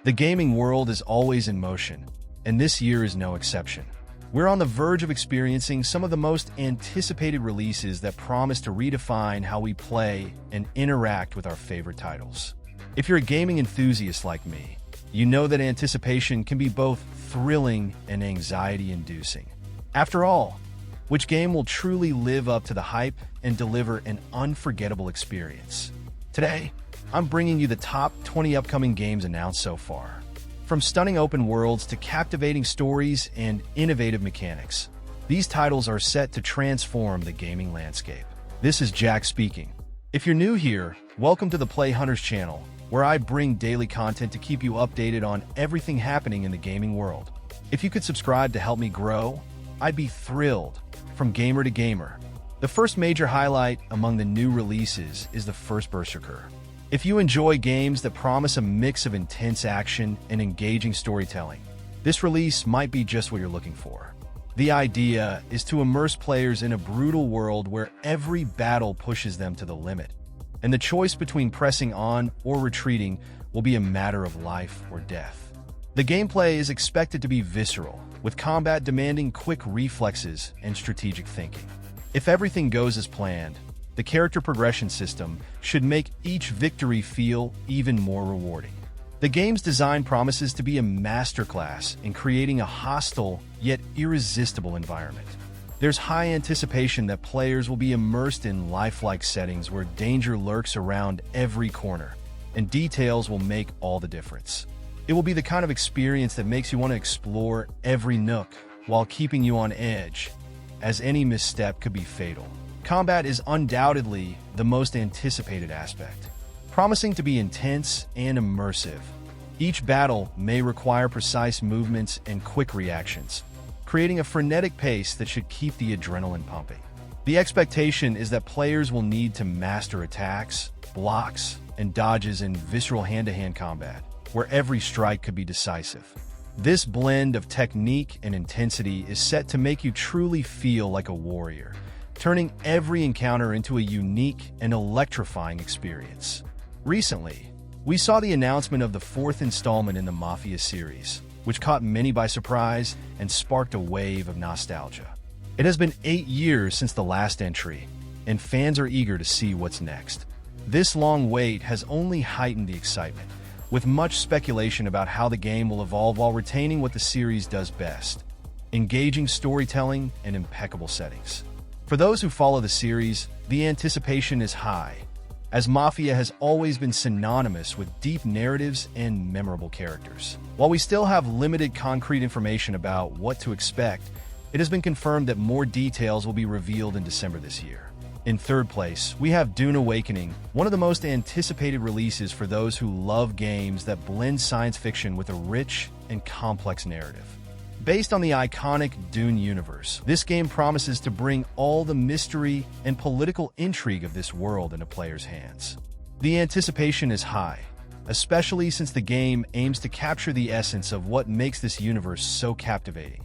The gaming world is always in motion, and this year is no exception. We're on the verge of experiencing some of the most anticipated releases that promise to redefine how we play and interact with our favorite titles. If you're a gaming enthusiast like me, you know that anticipation can be both thrilling and anxiety-inducing. After all, which game will truly live up to the hype and deliver an unforgettable experience? Today, I'm bringing you the top 20 upcoming games announced so far. From stunning open worlds to captivating stories and innovative mechanics, these titles are set to transform the gaming landscape. This is Jack speaking. If you're new here, welcome to the Play Hunters channel, where I bring daily content to keep you updated on everything happening in the gaming world. If you could subscribe to help me grow, I'd be thrilled. From gamer to gamer, the first major highlight among the new releases is the first Berserker. If you enjoy games that promise a mix of intense action and engaging storytelling, this release might be just what you're looking for. The idea is to immerse players in a brutal world where every battle pushes them to the limit, and the choice between pressing on or retreating will be a matter of life or death. The gameplay is expected to be visceral, with combat demanding quick reflexes and strategic thinking. If everything goes as planned, the character progression system should make each victory feel even more rewarding. The game's design promises to be a masterclass in creating a hostile yet irresistible environment. There's high anticipation that players will be immersed in lifelike settings where danger lurks around every corner, and details will make all the difference. It will be the kind of experience that makes you want to explore every nook while keeping you on edge, as any misstep could be fatal. Combat is undoubtedly the most anticipated aspect, promising to be intense and immersive. Each battle may require precise movements and quick reactions, creating a frenetic pace that should keep the adrenaline pumping. The expectation is that players will need to master attacks, blocks, and dodges in visceral hand-to-hand combat, where every strike could be decisive. This blend of technique and intensity is set to make you truly feel like a warrior, turning every encounter into a unique and electrifying experience. Recently, we saw the announcement of the fourth installment in the Mafia series, which caught many by surprise and sparked a wave of nostalgia. It has been 8 years since the last entry, and fans are eager to see what's next. This long wait has only heightened the excitement, with much speculation about how the game will evolve while retaining what the series does best: engaging storytelling and impeccable settings. For those who follow the series, the anticipation is high, as Mafia has always been synonymous with deep narratives and memorable characters. While we still have limited concrete information about what to expect, it has been confirmed that more details will be revealed in December this year. In third place, we have Dune Awakening, one of the most anticipated releases for those who love games that blend science fiction with a rich and complex narrative. Based on the iconic Dune universe, this game promises to bring all the mystery and political intrigue of this world into players' hands. The anticipation is high, especially since the game aims to capture the essence of what makes this universe so captivating: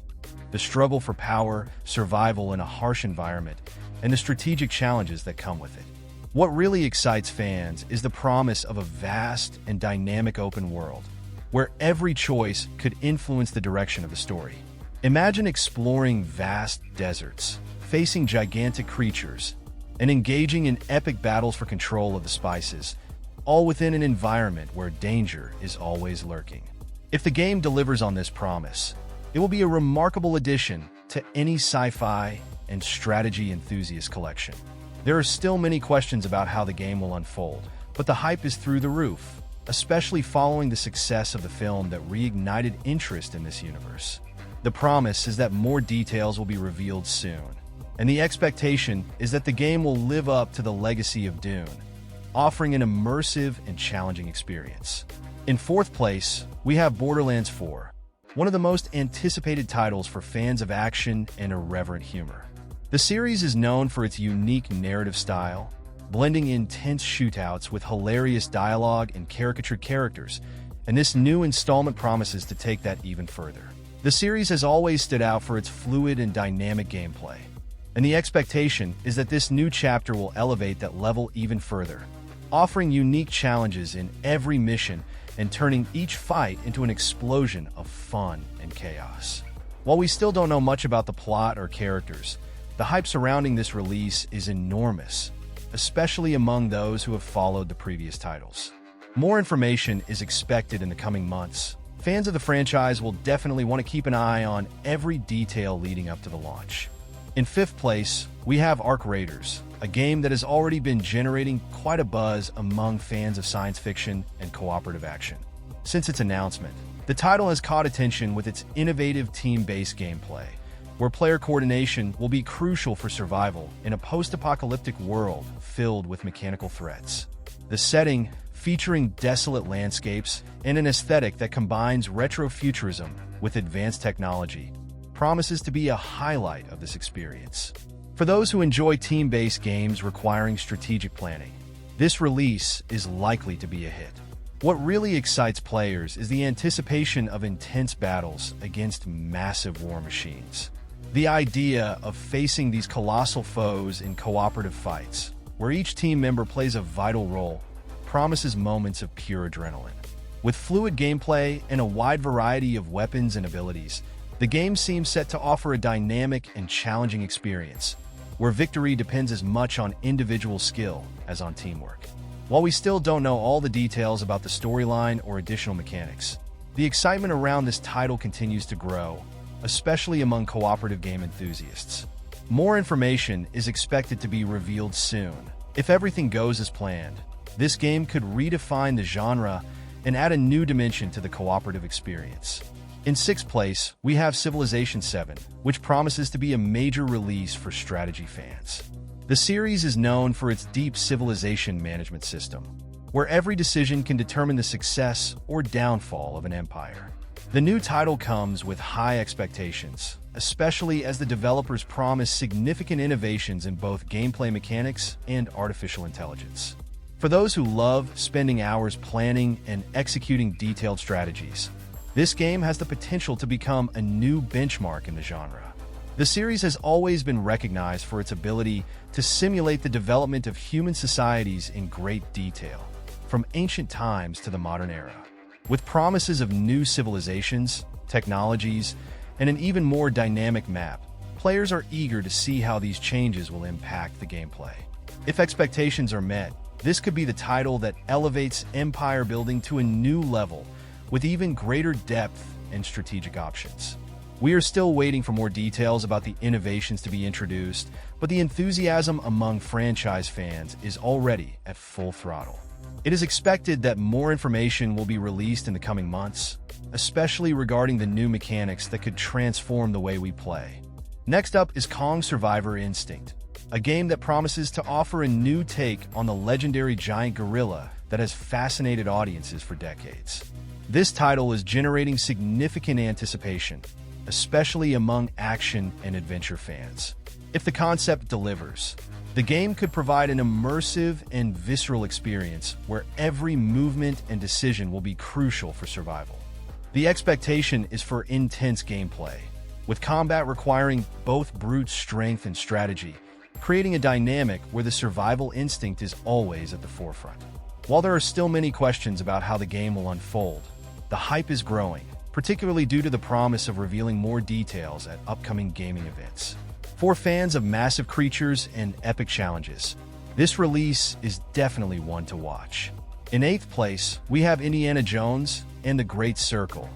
the struggle for power, survival in a harsh environment, and the strategic challenges that come with it. What really excites fans is the promise of a vast and dynamic open world, where every choice could influence the direction of the story. Imagine exploring vast deserts, facing gigantic creatures, and engaging in epic battles for control of the spices, all within an environment where danger is always lurking. If the game delivers on this promise, it will be a remarkable addition to any sci-fi and strategy enthusiast collection. There are still many questions about how the game will unfold, but the hype is through the roof, especially following the success of the film that reignited interest in this universe. The promise is that more details will be revealed soon, and the expectation is that the game will live up to the legacy of Dune, offering an immersive and challenging experience. In fourth place, we have Borderlands IV, one of the most anticipated titles for fans of action and irreverent humor. The series is known for its unique narrative style, blending intense shootouts with hilarious dialogue and caricatured characters, and this new installment promises to take that even further. The series has always stood out for its fluid and dynamic gameplay, and the expectation is that this new chapter will elevate that level even further, offering unique challenges in every mission and turning each fight into an explosion of fun and chaos. While we still don't know much about the plot or characters, the hype surrounding this release is enormous, especially among those who have followed the previous titles. More information is expected in the coming months. Fans of the franchise will definitely want to keep an eye on every detail leading up to the launch. In fifth place, we have Arc Raiders, a game that has already been generating quite a buzz among fans of science fiction and cooperative action. Since its announcement, the title has caught attention with its innovative team-based gameplay, where player coordination will be crucial for survival in a post-apocalyptic world filled with mechanical threats. The setting, featuring desolate landscapes and an aesthetic that combines retrofuturism with advanced technology, promises to be a highlight of this experience. For those who enjoy team-based games requiring strategic planning, this release is likely to be a hit. What really excites players is the anticipation of intense battles against massive war machines. The idea of facing these colossal foes in cooperative fights, where each team member plays a vital role, promises moments of pure adrenaline. With fluid gameplay and a wide variety of weapons and abilities, the game seems set to offer a dynamic and challenging experience, where victory depends as much on individual skill as on teamwork. While we still don't know all the details about the storyline or additional mechanics, the excitement around this title continues to grow, especially among cooperative game enthusiasts. More information is expected to be revealed soon. If everything goes as planned, this game could redefine the genre and add a new dimension to the cooperative experience. In sixth place, we have Civilization VII, which promises to be a major release for strategy fans. The series is known for its deep civilization management system, where every decision can determine the success or downfall of an empire. The new title comes with high expectations, especially as the developers promise significant innovations in both gameplay mechanics and artificial intelligence. For those who love spending hours planning and executing detailed strategies, this game has the potential to become a new benchmark in the genre. The series has always been recognized for its ability to simulate the development of human societies in great detail, from ancient times to the modern era. With promises of new civilizations, technologies, and an even more dynamic map, players are eager to see how these changes will impact the gameplay. If expectations are met, this could be the title that elevates empire building to a new level, with even greater depth and strategic options. We are still waiting for more details about the innovations to be introduced, but the enthusiasm among franchise fans is already at full throttle. It is expected that more information will be released in the coming months, especially regarding the new mechanics that could transform the way we play. Next up is Kong Survivor Instinct, a game that promises to offer a new take on the legendary giant gorilla that has fascinated audiences for decades. This title is generating significant anticipation, especially among action and adventure fans. If the concept delivers, the game could provide an immersive and visceral experience where every movement and decision will be crucial for survival. The expectation is for intense gameplay, with combat requiring both brute strength and strategy, creating a dynamic where the survival instinct is always at the forefront. While there are still many questions about how the game will unfold, the hype is growing, particularly due to the promise of revealing more details at upcoming gaming events. For fans of massive creatures and epic challenges, this release is definitely one to watch. In eighth place, we have Indiana Jones and the Great Circle,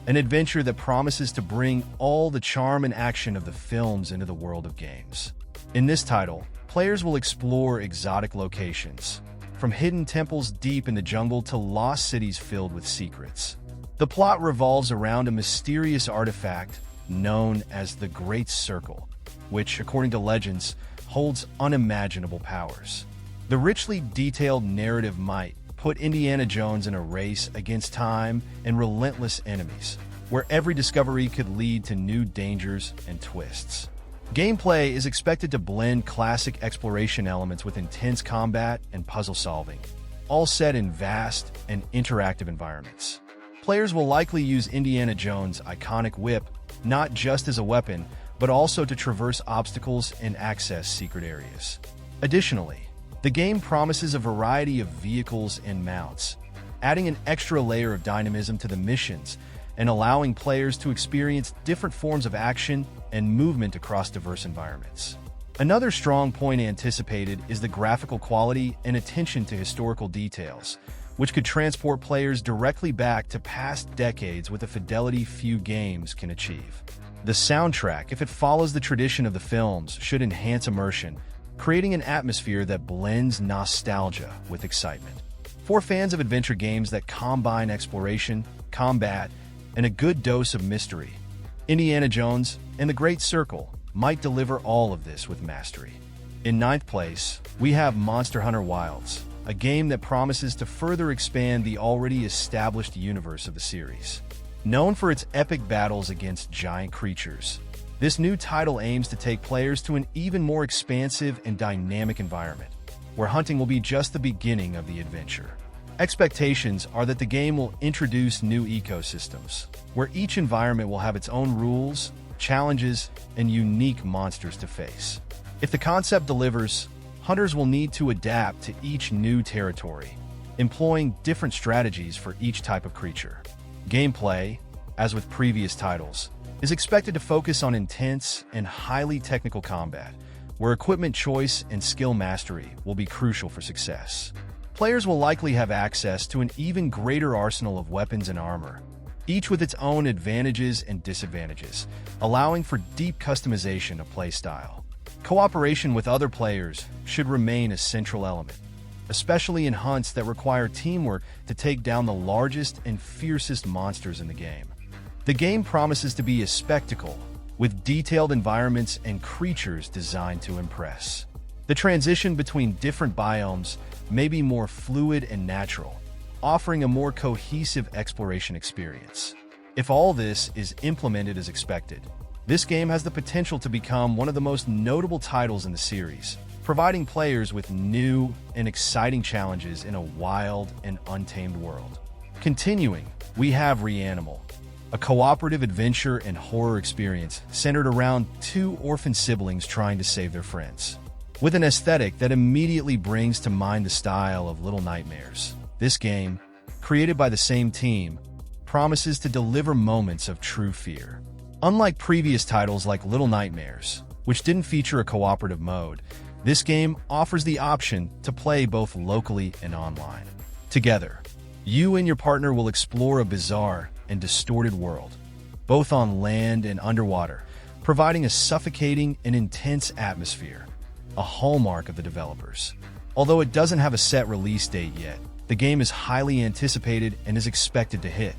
an adventure that promises to bring all the charm and action of the films into the world of games. In this title, players will explore exotic locations, from hidden temples deep in the jungle to lost cities filled with secrets. The plot revolves around a mysterious artifact known as the Great Circle, which, according to legends, holds unimaginable powers. The richly detailed narrative might put Indiana Jones in a race against time and relentless enemies, where every discovery could lead to new dangers and twists. Gameplay is expected to blend classic exploration elements with intense combat and puzzle solving, all set in vast and interactive environments. Players will likely use Indiana Jones' iconic whip not just as a weapon, but also to traverse obstacles and access secret areas. Additionally, the game promises a variety of vehicles and mounts, adding an extra layer of dynamism to the missions and allowing players to experience different forms of action and movement across diverse environments. Another strong point anticipated is the graphical quality and attention to historical details, which could transport players directly back to past decades with a fidelity few games can achieve. The soundtrack, if it follows the tradition of the films, should enhance immersion, creating an atmosphere that blends nostalgia with excitement. For fans of adventure games that combine exploration, combat, and a good dose of mystery, Indiana Jones and the Great Circle might deliver all of this with mastery. In ninth place, we have Monster Hunter Wilds, a game that promises to further expand the already established universe of the series. Known for its epic battles against giant creatures, this new title aims to take players to an even more expansive and dynamic environment, where hunting will be just the beginning of the adventure. Expectations are that the game will introduce new ecosystems, where each environment will have its own rules, challenges, and unique monsters to face. If the concept delivers, hunters will need to adapt to each new territory, employing different strategies for each type of creature. Gameplay, as with previous titles, is expected to focus on intense and highly technical combat, where equipment choice and skill mastery will be crucial for success. Players will likely have access to an even greater arsenal of weapons and armor, each with its own advantages and disadvantages, allowing for deep customization of playstyle. Cooperation with other players should remain a central element, especially in hunts that require teamwork to take down the largest and fiercest monsters in the game. The game promises to be a spectacle, with detailed environments and creatures designed to impress. The transition between different biomes may be more fluid and natural, offering a more cohesive exploration experience. If all this is implemented as expected, this game has the potential to become one of the most notable titles in the series, providing players with new and exciting challenges in a wild and untamed world. Continuing, we have ReAnimal, a cooperative adventure and horror experience centered around two orphan siblings trying to save their friends. With an aesthetic that immediately brings to mind the style of Little Nightmares, this game, created by the same team, promises to deliver moments of true fear. Unlike previous titles like Little Nightmares, which didn't feature a cooperative mode, this game offers the option to play both locally and online. Together, you and your partner will explore a bizarre and distorted world, both on land and underwater, providing a suffocating and intense atmosphere, a hallmark of the developers. Although it doesn't have a set release date yet, the game is highly anticipated and is expected to hit.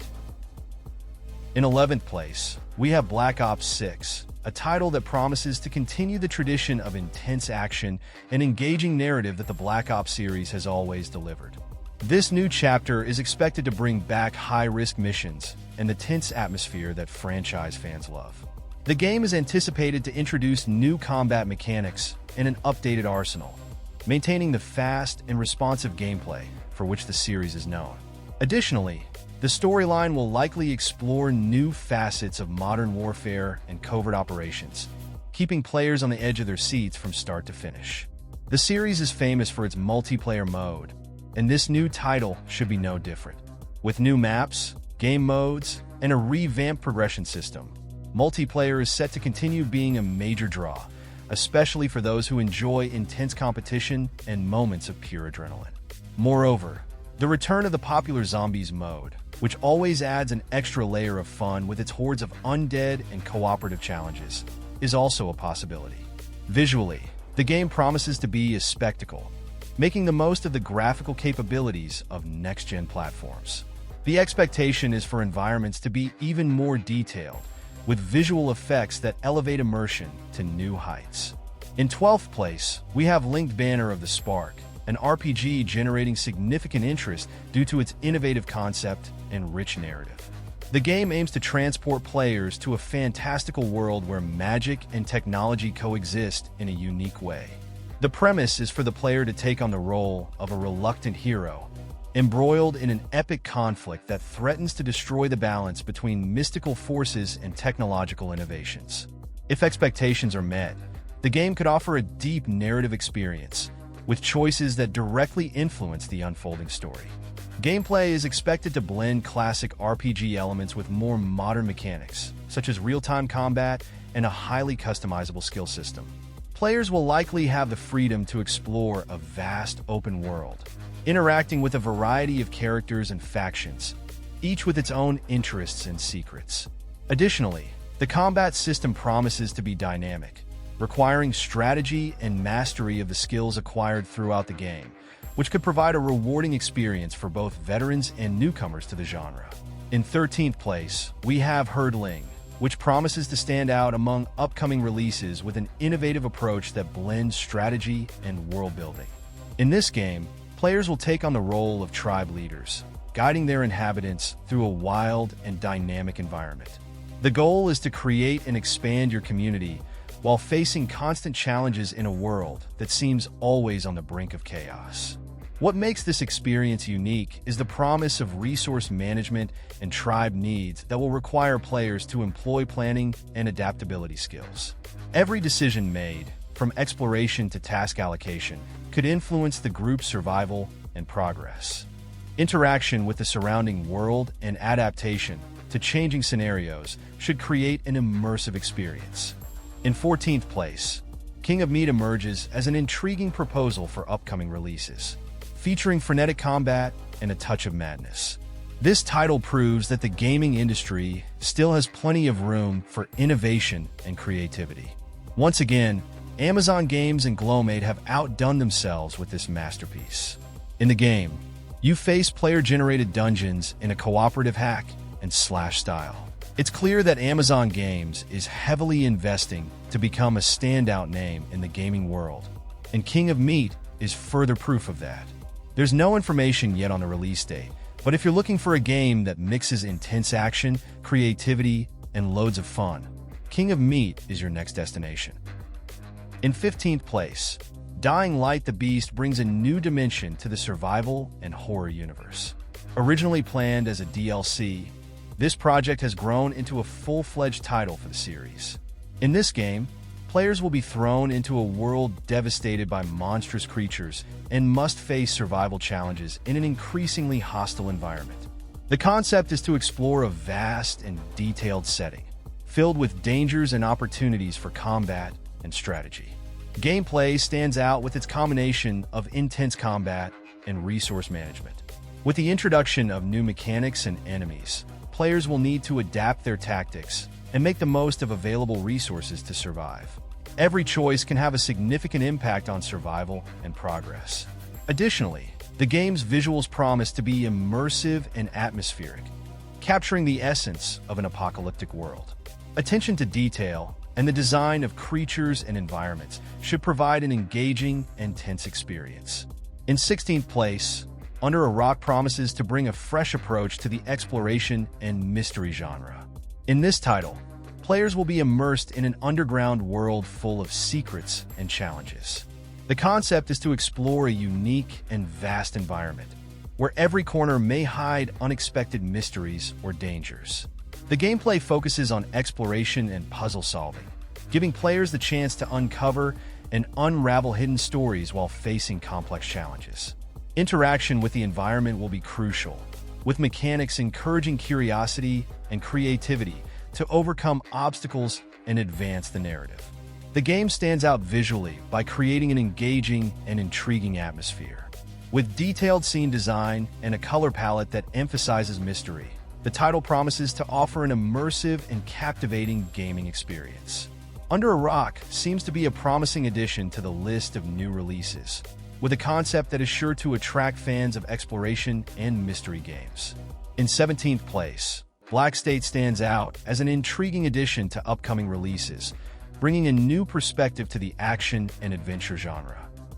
In 11th place, we have Black Ops 6, a title that promises to continue the tradition of intense action and engaging narrative that the Black Ops series has always delivered. This new chapter is expected to bring back high-risk missions and the tense atmosphere that franchise fans love. The game is anticipated to introduce new combat mechanics and an updated arsenal, maintaining the fast and responsive gameplay for which the series is known. Additionally, the storyline will likely explore new facets of modern warfare and covert operations, keeping players on the edge of their seats from start to finish. The series is famous for its multiplayer mode, and this new title should be no different. With new maps, game modes, and a revamped progression system, multiplayer is set to continue being a major draw, especially for those who enjoy intense competition and moments of pure adrenaline. Moreover, the return of the popular Zombies mode, which always adds an extra layer of fun with its hordes of undead and cooperative challenges, is also a possibility. Visually, the game promises to be a spectacle, making the most of the graphical capabilities of next-gen platforms. The expectation is for environments to be even more detailed, with visual effects that elevate immersion to new heights. In 12th place, we have Linked Banner of the Spark, an RPG generating significant interest due to its innovative concept and rich narrative. The game aims to transport players to a fantastical world where magic and technology coexist in a unique way. The premise is for the player to take on the role of a reluctant hero, embroiled in an epic conflict that threatens to destroy the balance between mystical forces and technological innovations. If expectations are met, the game could offer a deep narrative experience, with choices that directly influence the unfolding story. Gameplay is expected to blend classic RPG elements with more modern mechanics, such as real-time combat and a highly customizable skill system. Players will likely have the freedom to explore a vast open world, interacting with a variety of characters and factions, each with its own interests and secrets. Additionally, the combat system promises to be dynamic, requiring strategy and mastery of the skills acquired throughout the game, which could provide a rewarding experience for both veterans and newcomers to the genre. In 13th place, we have Herdling, which promises to stand out among upcoming releases with an innovative approach that blends strategy and world building. In this game, players will take on the role of tribe leaders, guiding their inhabitants through a wild and dynamic environment. The goal is to create and expand your community while facing constant challenges in a world that seems always on the brink of chaos. What makes this experience unique is the promise of resource management and tribe needs that will require players to employ planning and adaptability skills. Every decision made, from exploration to task allocation, could influence the group's survival and progress. Interaction with the surrounding world and adaptation to changing scenarios should create an immersive experience. In 14th place, King of Meat emerges as an intriguing proposal for upcoming releases, featuring frenetic combat and a touch of madness. This title proves that the gaming industry still has plenty of room for innovation and creativity. Once again, Amazon Games and Glowmate have outdone themselves with this masterpiece. In the game, you face player-generated dungeons in a cooperative hack and slash style. It's clear that Amazon Games is heavily investing to become a standout name in the gaming world, and King of Meat is further proof of that. There's no information yet on the release date, but if you're looking for a game that mixes intense action, creativity, and loads of fun, King of Meat is your next destination. In 15th place, Dying Light the Beast brings a new dimension to the survival and horror universe. Originally planned as a DLC, this project has grown into a full-fledged title for the series. In this game, players will be thrown into a world devastated by monstrous creatures and must face survival challenges in an increasingly hostile environment. The concept is to explore a vast and detailed setting, filled with dangers and opportunities for combat and strategy. Gameplay stands out with its combination of intense combat and resource management. With the introduction of new mechanics and enemies, players will need to adapt their tactics and make the most of available resources to survive. Every choice can have a significant impact on survival and progress. Additionally, the game's visuals promise to be immersive and atmospheric, capturing the essence of an apocalyptic world. Attention to detail and the design of creatures and environments should provide an engaging and tense experience. In 16th place, Under a Rock promises to bring a fresh approach to the exploration and mystery genre. In this title, players will be immersed in an underground world full of secrets and challenges. The concept is to explore a unique and vast environment, where every corner may hide unexpected mysteries or dangers. The gameplay focuses on exploration and puzzle solving, giving players the chance to uncover and unravel hidden stories while facing complex challenges. Interaction with the environment will be crucial, with mechanics encouraging curiosity and creativity to overcome obstacles and advance the narrative. The game stands out visually by creating an engaging and intriguing atmosphere. With detailed scene design and a color palette that emphasizes mystery, the title promises to offer an immersive and captivating gaming experience. Under a Rock seems to be a promising addition to the list of new releases, with a concept that is sure to attract fans of exploration and mystery games. In 17th place, Black State stands out as an intriguing addition to upcoming releases, bringing a new perspective to the action and adventure genre.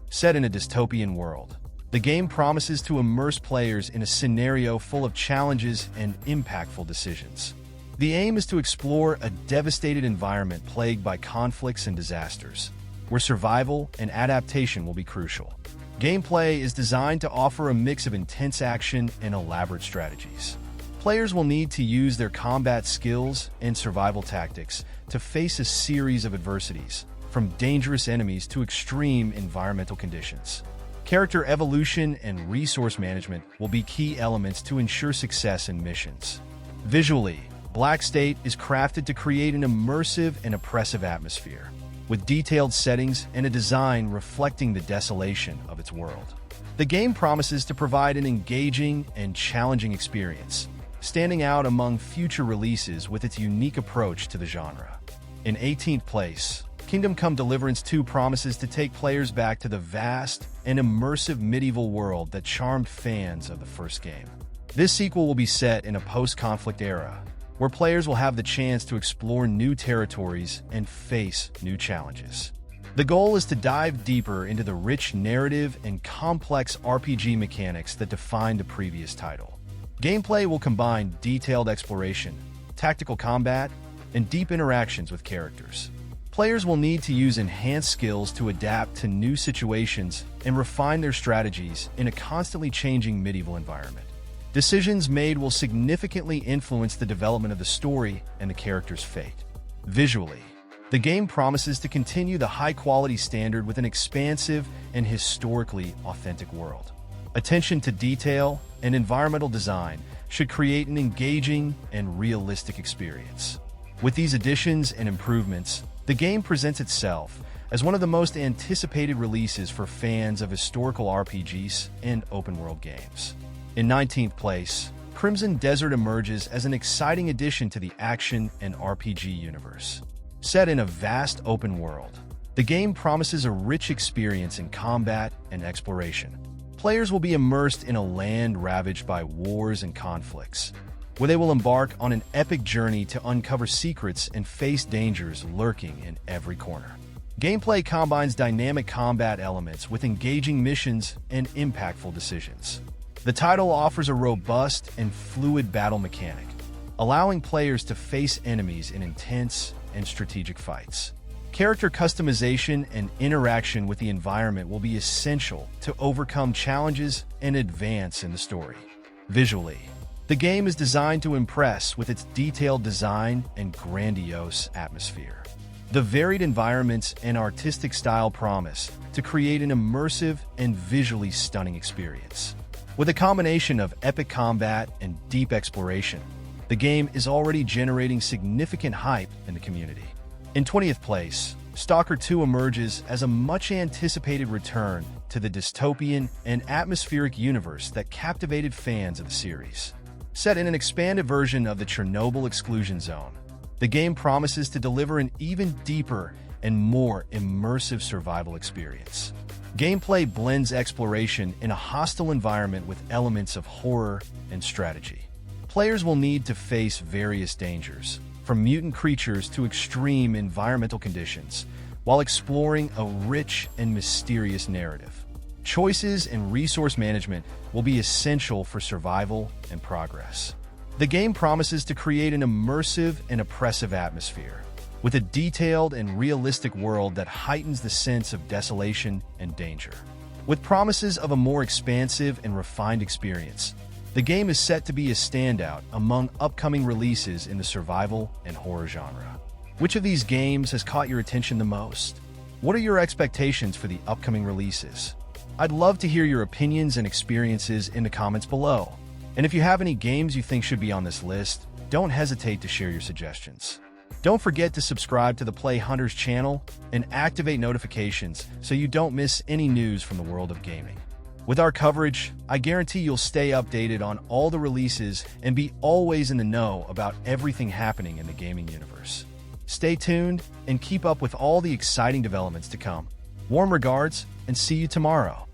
Set in a dystopian world, the game promises to immerse players in a scenario full of challenges and impactful decisions. The aim is to explore a devastated environment plagued by conflicts and disasters, where survival and adaptation will be crucial. Gameplay is designed to offer a mix of intense action and elaborate strategies. Players will need to use their combat skills and survival tactics to face a series of adversities, from dangerous enemies to extreme environmental conditions. Character evolution and resource management will be key elements to ensure success in missions. Visually, Black State is crafted to create an immersive and oppressive atmosphere, with detailed settings and a design reflecting the desolation of its world. The game promises to provide an engaging and challenging experience, standing out among future releases with its unique approach to the genre. In 18th place, Kingdom Come Deliverance II promises to take players back to the vast and immersive medieval world that charmed fans of the first game. This sequel will be set in a post-conflict era, where players will have the chance to explore new territories and face new challenges. The goal is to dive deeper into the rich narrative and complex RPG mechanics that defined the previous title. Gameplay will combine detailed exploration, tactical combat, and deep interactions with characters. Players will need to use enhanced skills to adapt to new situations and refine their strategies in a constantly changing medieval environment. Decisions made will significantly influence the development of the story and the character's fate. Visually, the game promises to continue the high-quality standard with an expansive and historically authentic world. Attention to detail and environmental design should create an engaging and realistic experience. With these additions and improvements, the game presents itself as one of the most anticipated releases for fans of historical RPGs and open-world games. In 19th place, Crimson Desert emerges as an exciting addition to the action and RPG universe. Set in a vast open world, the game promises a rich experience in combat and exploration. Players will be immersed in a land ravaged by wars and conflicts, where they will embark on an epic journey to uncover secrets and face dangers lurking in every corner. Gameplay combines dynamic combat elements with engaging missions and impactful decisions. The title offers a robust and fluid battle mechanic, allowing players to face enemies in intense and strategic fights. Character customization and interaction with the environment will be essential to overcome challenges and advance in the story. Visually, the game is designed to impress with its detailed design and grandiose atmosphere. The varied environments and artistic style promise to create an immersive and visually stunning experience. With a combination of epic combat and deep exploration, the game is already generating significant hype in the community. In 20th place, Stalker II emerges as a much-anticipated return to the dystopian and atmospheric universe that captivated fans of the series. Set in an expanded version of the Chernobyl exclusion zone, the game promises to deliver an even deeper and more immersive survival experience. Gameplay blends exploration in a hostile environment with elements of horror and strategy. Players will need to face various dangers, from mutant creatures to extreme environmental conditions, while exploring a rich and mysterious narrative. Choices and resource management will be essential for survival and progress. The game promises to create an immersive and oppressive atmosphere, with a detailed and realistic world that heightens the sense of desolation and danger. With promises of a more expansive and refined experience, the game is set to be a standout among upcoming releases in the survival and horror genre. Which of these games has caught your attention the most? What are your expectations for the upcoming releases? I'd love to hear your opinions and experiences in the comments below. And if you have any games you think should be on this list, don't hesitate to share your suggestions. Don't forget to subscribe to the Play Hunters channel and activate notifications so you don't miss any news from the world of gaming. With our coverage, I guarantee you'll stay updated on all the releases and be always in the know about everything happening in the gaming universe. Stay tuned and keep up with all the exciting developments to come. Warm regards, and see you tomorrow.